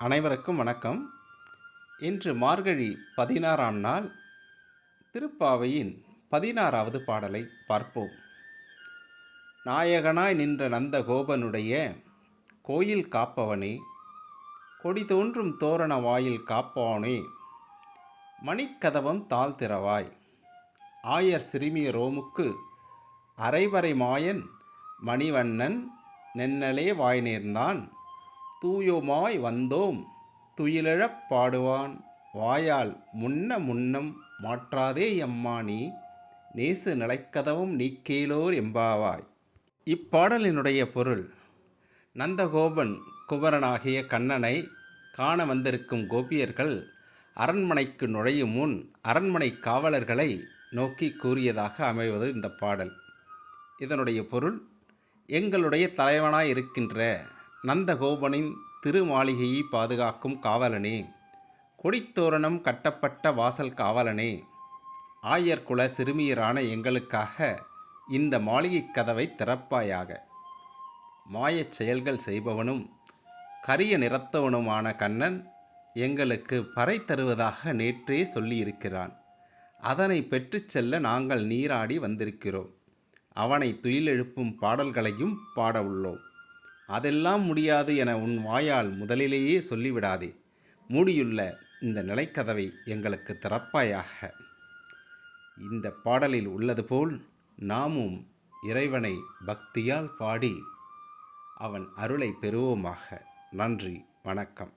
அனைவருக்கும் வணக்கம். இன்று மார்கழி 16ஆம் நாள். திருப்பாவையின் 16வது பாடலை பார்ப்போம். நாயகனாய் நின்ற நந்த கோபனுடைய கோயில் காப்பவனே, கொடி தோன்றும் தோரண வாயில் காப்பவனே, மணிக்கதவம் தாழ்த்திறவாய். ஆயர் சிறுமிய ரோமுக்கு அரைவரை மாயன் மணிவண்ணன் நென்னலே வாய் நேர்ந்தான், தூயோமாய் வந்தோம் துயிலெழப் பாடுவான், வாயால் முன்ன முன்னம் மாற்றாதே எம்மானி, நேசு நிலைக்கதவும் நீக்கேலோர் எம்பாவாய். இப்பாடலினுடைய பொருள்: நந்தகோபன் குமரனாகிய கண்ணனை காண வந்திருக்கும் கோபியர்கள் அரண்மனைக்கு நுழையும் முன் அரண்மனை காவலர்களை நோக்கி கூறியதாக அமைவது இந்த பாடல். இதனுடைய பொருள்: எங்களுடைய தலைவனாய் இருக்கின்ற நந்தகோபனின் திருமாளிகையை பாதுகாக்கும் காவலனே, கொடித்தோரணம் கட்டப்பட்ட வாசல் காவலனே, ஆயர்குல சிறுமியரான எங்களுக்காக இந்த மாளிகை கதவை திறப்பாயாக. மாயச் செயல்கள் செய்பவனும் கரிய நிறத்தவனுமான கண்ணன் எங்களுக்கு பறை தருவதாக நேற்றே சொல்லியிருக்கிறான். அதனை பெற்றுச் செல்ல நாங்கள் நீராடி வந்திருக்கிறோம். அவனை துயிலெழுப்பும் பாடல்களையும் பாட உள்ளோம். அதெல்லாம் முடியாது என உன் வாயால் முதலிலேயே சொல்லிவிடாதே. மூடியுள்ள இந்த நிலைக்கதவை எங்களுக்கு திறப்பாயாக. இந்த பாடலில் உள்ளது போல் நாமும் இறைவனை பக்தியால் பாடி அவன் அருளை பெறுவோமாக. நன்றி, வணக்கம்.